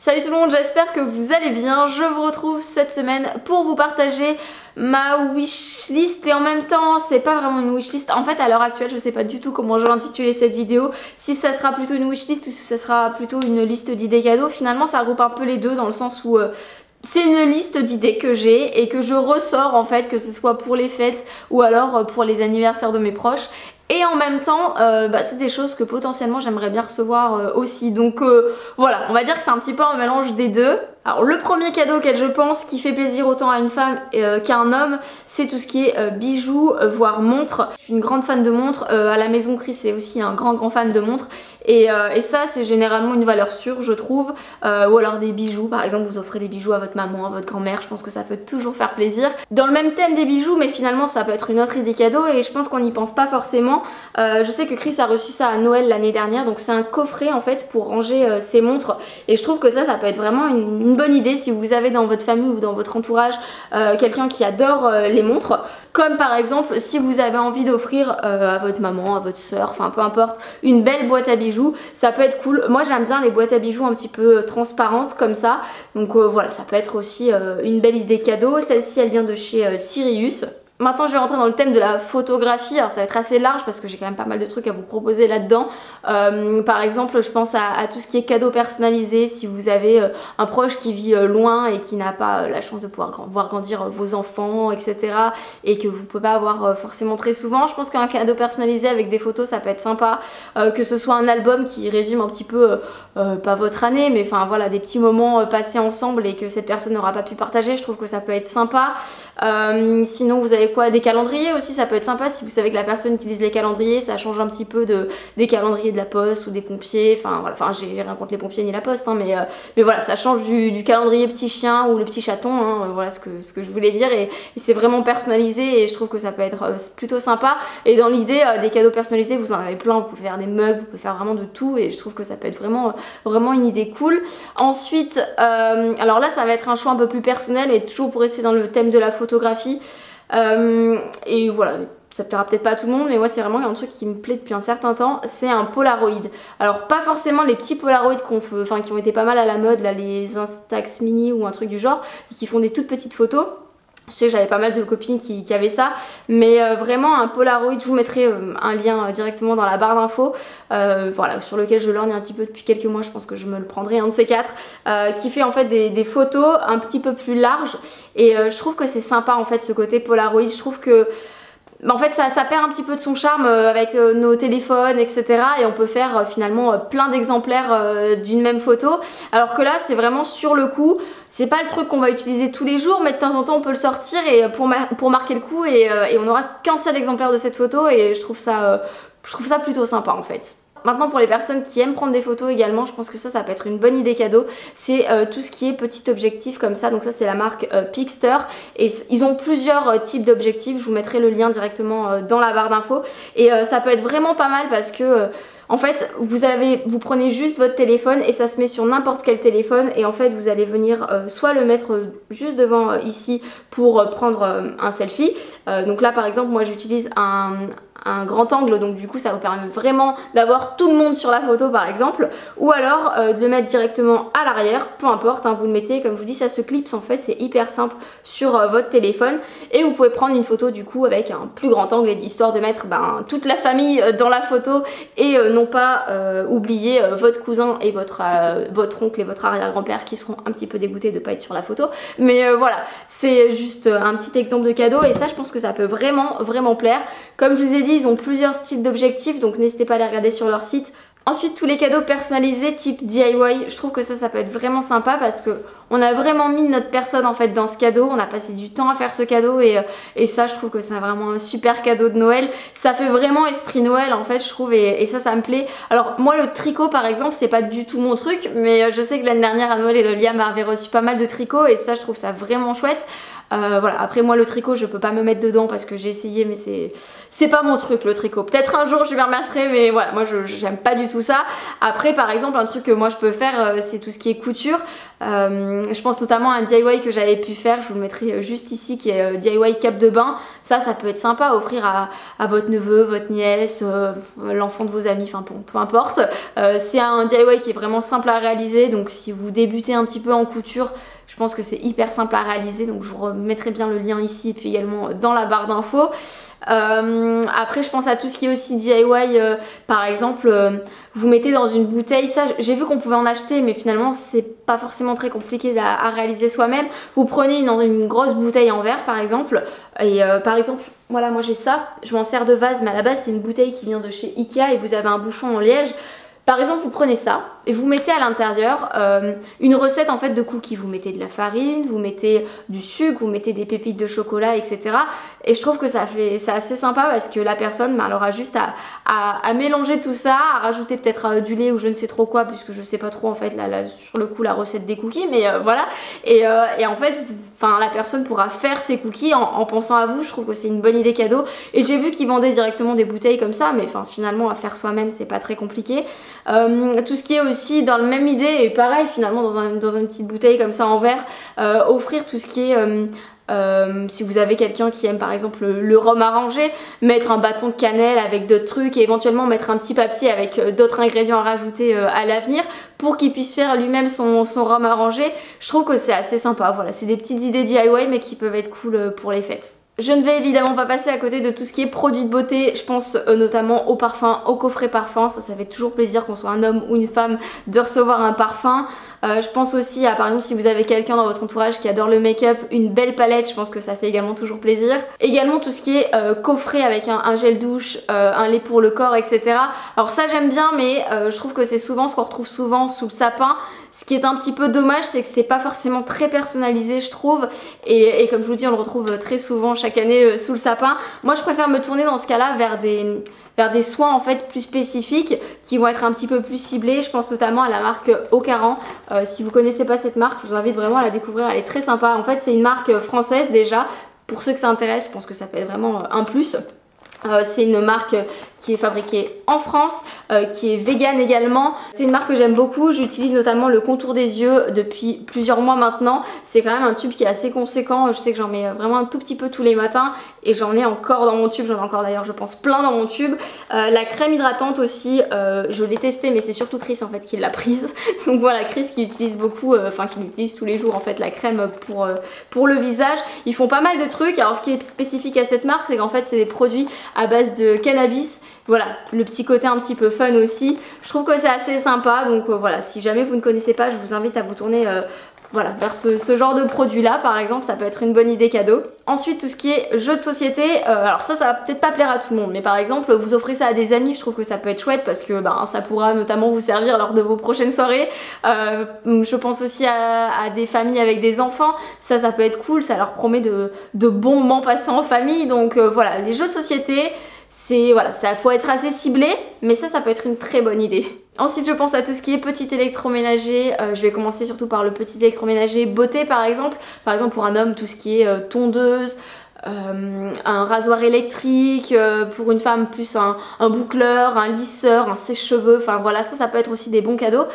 Salut tout le monde, j'espère que vous allez bien. Je vous retrouve cette semaine pour vous partager ma wishlist et en même temps c'est pas vraiment une wishlist. En fait à l'heure actuelle je sais pas du tout comment je vais intituler cette vidéo, si ça sera plutôt une wishlist ou si ça sera plutôt une liste d'idées cadeaux. Finalement ça regroupe un peu les deux dans le sens où c'est une liste d'idées que j'ai et que je ressors en fait, que ce soit pour les fêtes ou alors pour les anniversaires de mes proches. Et en même temps, c'est des choses que potentiellement j'aimerais bien recevoir aussi. Donc voilà, on va dire que c'est un petit peu un mélange des deux. Alors le premier cadeau auquel je pense qui fait plaisir autant à une femme qu'à un homme, c'est tout ce qui est bijoux, voire montres. Je suis une grande fan de montres. À la maison, Chris est aussi un grand fan de montres. Et ça c'est généralement une valeur sûre je trouve. Ou alors des bijoux, par exemple vous offrez des bijoux à votre maman, à votre grand-mère, je pense que ça peut toujours faire plaisir. Dans le même thème des bijoux, mais finalement ça peut être une autre idée cadeau et je pense qu'on n'y pense pas forcément. Je sais que Chris a reçu ça à Noël l'année dernière, donc c'est un coffret en fait pour ranger ses montres. Et je trouve que ça peut être vraiment une bonne idée si vous avez dans votre famille ou dans votre entourage quelqu'un qui adore les montres. Comme par exemple si vous avez envie d'offrir à votre maman, à votre soeur, enfin peu importe, une belle boîte à bijoux, ça peut être cool. Moi j'aime bien les boîtes à bijoux un petit peu transparentes comme ça. Donc voilà, ça peut être aussi une belle idée cadeau. Celle-ci elle vient de chez Sirius. Maintenant je vais rentrer dans le thème de la photographie. Alors ça va être assez large parce que j'ai quand même pas mal de trucs à vous proposer là-dedans. Par exemple je pense à tout ce qui est cadeau personnalisé. Si vous avez un proche qui vit loin et qui n'a pas la chance de pouvoir voir grandir vos enfants, etc. et que vous ne pouvez pas avoir forcément très souvent, je pense qu'un cadeau personnalisé avec des photos ça peut être sympa. Que ce soit un album qui résume un petit peu, pas votre année, mais enfin voilà, des petits moments passés ensemble et que cette personne n'aura pas pu partager, je trouve que ça peut être sympa. Sinon vous avez quoi, des calendriers aussi, ça peut être sympa si vous savez que la personne utilise les calendriers, ça change un petit peu des calendriers de la poste ou des pompiers, enfin voilà, enfin j'ai rien contre les pompiers ni la poste, hein, mais voilà, ça change du calendrier petit chien ou le petit chaton, hein, voilà ce que je voulais dire, et c'est vraiment personnalisé et je trouve que ça peut être plutôt sympa. Et dans l'idée des cadeaux personnalisés, vous en avez plein, vous pouvez faire des mugs, vous pouvez faire vraiment de tout et je trouve que ça peut être vraiment une idée cool. Ensuite, alors là ça va être un choix un peu plus personnel et toujours pour rester dans le thème de la photographie. Et voilà, ça plaira peut-être pas à tout le monde, mais moi c'est vraiment un truc qui me plaît depuis un certain temps, c'est un Polaroid. Alors pas forcément les petits Polaroids qui ont été pas mal à la mode, là, les Instax Mini ou un truc du genre, qui font des toutes petites photos. Je sais que j'avais pas mal de copines qui avaient ça, mais vraiment un Polaroid, je vous mettrai un lien directement dans la barre d'infos, voilà, sur lequel je lorgne un petit peu depuis quelques mois, je pense que je me le prendrai, un de ces quatre, qui fait en fait des photos un petit peu plus larges, et je trouve que c'est sympa en fait ce côté Polaroid. Je trouve que en fait ça perd un petit peu de son charme avec nos téléphones, etc. et on peut faire finalement plein d'exemplaires d'une même photo, alors que là c'est vraiment sur le coup, c'est pas le truc qu'on va utiliser tous les jours, mais de temps en temps on peut le sortir et pour marquer le coup, et on n'aura qu'un seul exemplaire de cette photo, et je trouve ça plutôt sympa en fait. Maintenant pour les personnes qui aiment prendre des photos également, je pense que ça peut être une bonne idée cadeau. C'est tout ce qui est petit objectif comme ça, donc ça c'est la marque Pixter et ils ont plusieurs types d'objectifs, je vous mettrai le lien directement dans la barre d'infos, et ça peut être vraiment pas mal parce que en fait vous prenez juste votre téléphone et ça se met sur n'importe quel téléphone, et en fait vous allez venir soit le mettre juste devant ici pour prendre un selfie. Donc là par exemple moi j'utilise un grand angle, donc du coup ça vous permet vraiment d'avoir tout le monde sur la photo par exemple, ou alors de le mettre directement à l'arrière, peu importe, hein, vous le mettez, comme je vous dis ça se clipse en fait, c'est hyper simple sur votre téléphone, et vous pouvez prendre une photo du coup avec un plus grand angle, histoire de mettre toute la famille dans la photo et non pas oublier votre cousin et votre oncle et votre arrière-grand-père qui seront un petit peu dégoûtés de ne pas être sur la photo, mais voilà, c'est juste un petit exemple de cadeau, et ça je pense que ça peut vraiment plaire. Comme je vous ai dit, ils ont plusieurs styles d'objectifs, donc n'hésitez pas à les regarder sur leur site. Ensuite tous les cadeaux personnalisés type DIY, je trouve que ça peut être vraiment sympa parce que on a vraiment mis notre personne en fait dans ce cadeau, on a passé du temps à faire ce cadeau, et ça je trouve que c'est vraiment un super cadeau de Noël. Ça fait vraiment esprit Noël en fait je trouve, et ça me plaît. Alors moi le tricot par exemple c'est pas du tout mon truc, mais je sais que l'année dernière à Noël Elolia m'avait reçu pas mal de tricots et ça je trouve ça vraiment chouette. Voilà, après moi le tricot je peux pas me mettre dedans parce que j'ai essayé mais c'est pas mon truc le tricot. Peut-être un jour je m'y remettrai mais voilà, moi j'aime pas du tout ça. Après par exemple un truc que moi je peux faire c'est tout ce qui est couture. Je pense notamment à un DIY que j'avais pu faire, je vous le mettrai juste ici, qui est DIY cape de bain. Ça peut être sympa à offrir à votre neveu, votre nièce, l'enfant de vos amis, enfin peu importe. C'est un DIY qui est vraiment simple à réaliser, donc si vous débutez un petit peu en couture, je pense que c'est hyper simple à réaliser, donc je vous remettrai bien le lien ici et puis également dans la barre d'infos. Après je pense à tout ce qui est aussi DIY, par exemple vous mettez dans une bouteille, ça j'ai vu qu'on pouvait en acheter mais finalement c'est pas forcément très compliqué à réaliser soi-même. Vous prenez une grosse bouteille en verre par exemple et par exemple voilà moi j'ai ça, je m'en sers de vase mais à la base c'est une bouteille qui vient de chez Ikea et vous avez un bouchon en liège. Par exemple vous prenez ça et vous mettez à l'intérieur une recette en fait de cookies. Vous mettez de la farine, vous mettez du sucre, vous mettez des pépites de chocolat etc. Et je trouve que c'est assez sympa parce que la personne elle aura juste à mélanger tout ça, à rajouter peut-être du lait ou je ne sais trop quoi puisque je sais pas trop en fait là sur le coup la recette des cookies mais voilà. Et en fait la personne pourra faire ses cookies en pensant à vous. Je trouve que c'est une bonne idée cadeau et j'ai vu qu'ils vendaient directement des bouteilles comme ça mais finalement à faire soi-même c'est pas très compliqué. Tout ce qui est aussi dans la même idée et pareil finalement dans une petite bouteille comme ça en verre, offrir tout ce qui est si vous avez quelqu'un qui aime par exemple le rhum arrangé, mettre un bâton de cannelle avec d'autres trucs et éventuellement mettre un petit papier avec d'autres ingrédients à rajouter à l'avenir pour qu'il puisse faire lui-même son rhum arrangé. Je trouve que c'est assez sympa, voilà, c'est des petites idées DIY mais qui peuvent être cool pour les fêtes. Je ne vais évidemment pas passer à côté de tout ce qui est produits de beauté, je pense notamment aux parfums, aux coffrets parfums, ça fait toujours plaisir qu'on soit un homme ou une femme de recevoir un parfum. Je pense aussi à par exemple si vous avez quelqu'un dans votre entourage qui adore le make-up, une belle palette, je pense que ça fait également toujours plaisir. Également tout ce qui est coffret avec un gel douche, un lait pour le corps etc. Alors ça j'aime bien mais je trouve que c'est souvent ce qu'on retrouve souvent sous le sapin. Ce qui est un petit peu dommage c'est que c'est pas forcément très personnalisé je trouve et comme je vous dis on le retrouve très souvent chaque année sous le sapin. Moi je préfère me tourner dans ce cas là vers des soins en fait plus spécifiques qui vont être un petit peu plus ciblés. Je pense notamment à la marque Ocaran. Si vous connaissez pas cette marque je vous invite vraiment à la découvrir, elle est très sympa. En fait c'est une marque française déjà, pour ceux que ça intéresse je pense que ça peut être vraiment un plus. C'est une marque qui est fabriquée en France, qui est vegan également. C'est une marque que j'aime beaucoup, j'utilise notamment le contour des yeux depuis plusieurs mois maintenant. C'est quand même un tube qui est assez conséquent, je sais que j'en mets vraiment un tout petit peu tous les matins et j'en ai encore dans mon tube, j'en ai encore d'ailleurs je pense plein dans mon tube. La crème hydratante aussi, je l'ai testée mais c'est surtout Chris en fait qui l'a prise. Donc voilà, Chris qui utilise beaucoup, qui l'utilise tous les jours en fait la crème pour le visage. Ils font pas mal de trucs, alors ce qui est spécifique à cette marque c'est qu'en fait c'est des produits à base de cannabis. Voilà, le petit côté un petit peu fun aussi. Je trouve que c'est assez sympa. Donc voilà, si jamais vous ne connaissez pas, je vous invite à vous tourner voilà, vers ce genre de produit là par exemple, ça peut être une bonne idée cadeau. Ensuite tout ce qui est jeux de société, alors ça va peut-être pas plaire à tout le monde mais par exemple vous offrez ça à des amis, je trouve que ça peut être chouette parce que ça pourra notamment vous servir lors de vos prochaines soirées. Je pense aussi à des familles avec des enfants, ça peut être cool, ça leur promet de bons moments passés en famille. Donc voilà, les jeux de société voilà, ça faut être assez ciblé mais ça peut être une très bonne idée. Ensuite je pense à tout ce qui est petit électroménager, je vais commencer surtout par le petit électroménager beauté par exemple pour un homme tout ce qui est tondeuse, un rasoir électrique, pour une femme plus un boucleur, un lisseur, un sèche-cheveux, enfin voilà, ça peut être aussi des bons cadeaux.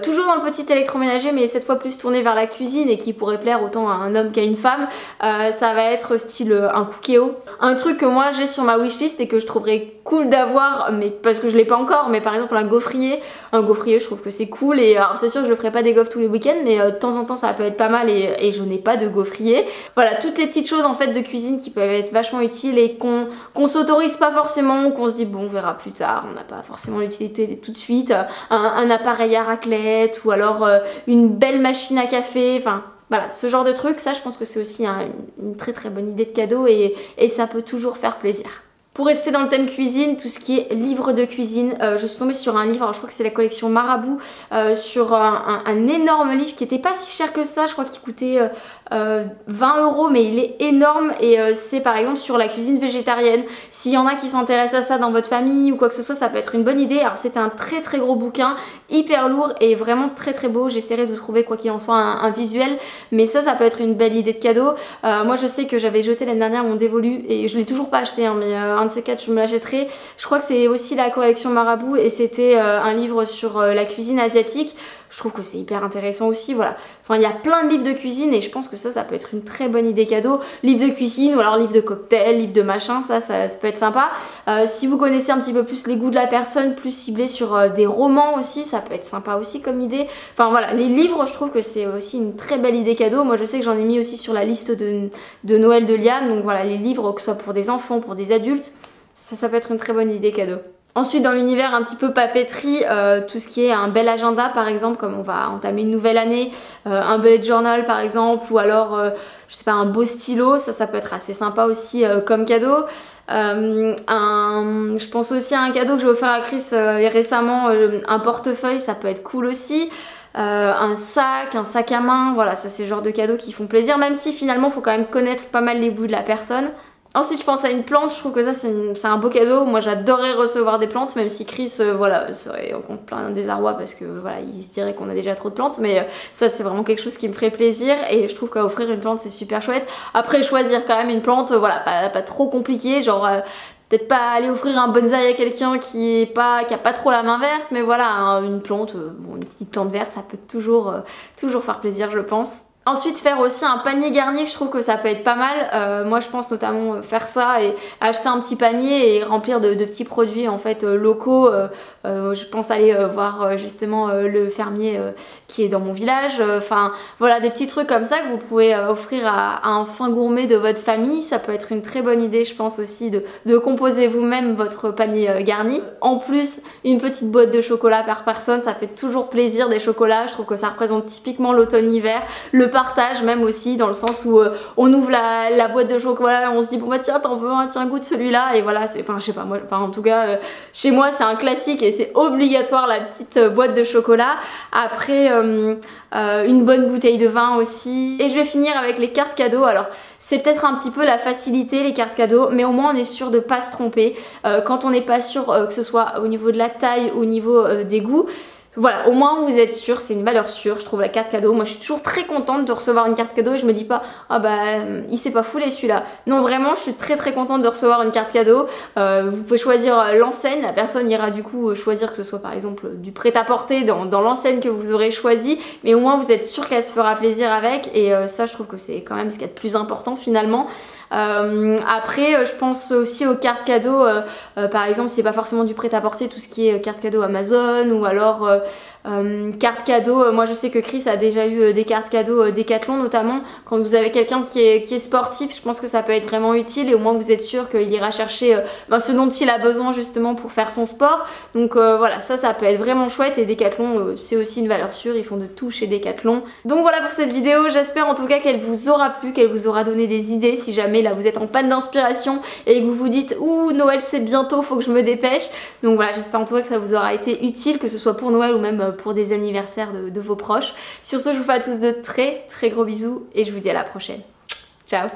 Toujours dans le petit électroménager mais cette fois plus tourné vers la cuisine et qui pourrait plaire autant à un homme qu'à une femme, ça va être style un Cookéo. Un truc que moi j'ai sur ma wishlist et que je trouverais cool d'avoir, mais parce que je l'ai pas encore, mais par exemple un gaufrier je trouve que c'est cool. Et alors c'est sûr que je ferai pas des gaufres tous les week-ends mais de temps en temps ça peut être pas mal et je n'ai pas de gaufrier. Voilà, toutes les petites choses en fait de cuisine qui peuvent être vachement utiles et qu'on s'autorise pas forcément, qu'on se dit bon on verra plus tard, on n'a pas forcément l'utilité tout de suite. Un appareil à raclette ou alors une belle machine à café, enfin voilà, ce genre de truc, ça je pense que c'est aussi une très très bonne idée de cadeau et ça peut toujours faire plaisir. Pour rester dans le thème cuisine, tout ce qui est livre de cuisine, je suis tombée sur un livre, alors je crois que c'est la collection Marabout, sur un énorme livre qui était pas si cher que ça, je crois qu'il coûtait 20 €, mais il est énorme et c'est par exemple sur la cuisine végétarienne. S'il y en a qui s'intéressent à ça dans votre famille ou quoi que ce soit, ça peut être une bonne idée. Alors c'était un très gros bouquin, hyper lourd et vraiment très beau. J'essaierai de trouver quoi qu'il en soit un visuel, mais ça peut être une belle idée de cadeau. Moi je sais que j'avais jeté l'année dernière mon dévolu et je l'ai toujours pas acheté, hein, mais un de ces quatre je me l'achèterai. Je crois que c'est aussi la collection Marabout et c'était un livre sur la cuisine asiatique. Je trouve que c'est hyper intéressant aussi, voilà. Enfin, il y a plein de livres de cuisine et je pense que ça peut être une très bonne idée cadeau. Livre de cuisine ou alors livre de cocktail, livre de machin, ça peut être sympa. Si vous connaissez un petit peu plus les goûts de la personne, plus ciblé sur des romans aussi, ça peut être sympa aussi comme idée. Enfin voilà, les livres, je trouve que c'est aussi une très belle idée cadeau. Moi, je sais que j'en ai mis aussi sur la liste de Noël de Liam. Donc voilà, les livres, que ce soit pour des enfants, pour des adultes, ça peut être une très bonne idée cadeau. Ensuite dans l'univers un petit peu papeterie, tout ce qui est un bel agenda par exemple, comme on va entamer une nouvelle année, un bullet journal par exemple, ou alors je sais pas, un beau stylo, ça peut être assez sympa aussi comme cadeau. Je pense aussi à un cadeau que j'ai offert à Chris récemment, un portefeuille, ça peut être cool aussi. Un sac à main, voilà, ça c'est le genre de cadeaux qui font plaisir, même si finalement il faut quand même connaître pas mal les goûts de la personne. Ensuite je pense à une plante, je trouve que ça c'est un beau cadeau. Moi j'adorerais recevoir des plantes, même si Chris voilà, serait en compte plein désarroi parce que voilà, il se dirait qu'on a déjà trop de plantes, mais ça c'est vraiment quelque chose qui me ferait plaisir et je trouve qu'à offrir une plante c'est super chouette. Après choisir quand même une plante, voilà, pas trop compliqué, genre peut-être pas aller offrir un bonsaï à quelqu'un qui a pas trop la main verte, mais voilà, une plante, bon, une petite plante verte, ça peut toujours faire plaisir je pense. Ensuite faire aussi un panier garni, je trouve que ça peut être pas mal. Moi je pense notamment faire ça et acheter un petit panier et remplir de petits produits en fait locaux. Je pense aller voir justement le fermier qui est dans mon village. Enfin voilà, des petits trucs comme ça que vous pouvez offrir à un fin gourmet de votre famille. Ça peut être une très bonne idée je pense aussi de composer vous-même votre panier garni. En plus une petite boîte de chocolat par personne, ça fait toujours plaisir des chocolats. Je trouve que ça représente typiquement l'automne-hiver. Le partage même aussi dans le sens où on ouvre la boîte de chocolat, on se dit bon bah tiens t'en veux un, tiens goûte celui-là et voilà, enfin je sais pas moi, enfin en tout cas chez moi c'est un classique et c'est obligatoire la petite boîte de chocolat. Après une bonne bouteille de vin aussi et je vais finir avec les cartes cadeaux. Alors c'est peut-être un petit peu la facilité les cartes cadeaux, mais au moins on est sûr de pas se tromper quand on n'est pas sûr que ce soit au niveau de la taille, au niveau des goûts. Voilà, au moins vous êtes sûr, c'est une valeur sûre, je trouve la carte cadeau. Moi je suis toujours très contente de recevoir une carte cadeau et je me dis pas ah bah il s'est pas foulé celui-là. Non vraiment je suis très contente de recevoir une carte cadeau. Vous pouvez choisir l'enseigne, la personne ira du coup choisir que ce soit par exemple du prêt-à-porter dans l'enseigne que vous aurez choisi, mais au moins vous êtes sûr qu'elle se fera plaisir avec et ça je trouve que c'est quand même ce qu'il y a de plus important finalement. Après je pense aussi aux cartes cadeaux, par exemple c'est pas forcément du prêt-à-porter, tout ce qui est carte cadeau Amazon ou alors cartes cadeaux. Moi je sais que Chris a déjà eu des cartes cadeaux Decathlon notamment. Quand vous avez quelqu'un qui est sportif, je pense que ça peut être vraiment utile et au moins vous êtes sûr qu'il ira chercher ce dont il a besoin justement pour faire son sport. Donc voilà, ça peut être vraiment chouette et Decathlon c'est aussi une valeur sûre, ils font de tout chez Decathlon. Donc voilà pour cette vidéo, j'espère en tout cas qu'elle vous aura plu, qu'elle vous aura donné des idées si jamais là vous êtes en panne d'inspiration et que vous vous dites ouh Noël c'est bientôt, faut que je me dépêche. Donc voilà, j'espère en tout cas que ça vous aura été utile, que ce soit pour Noël ou même pour des anniversaires de vos proches. Sur ce je vous fais à tous de très gros bisous et je vous dis à la prochaine. Ciao.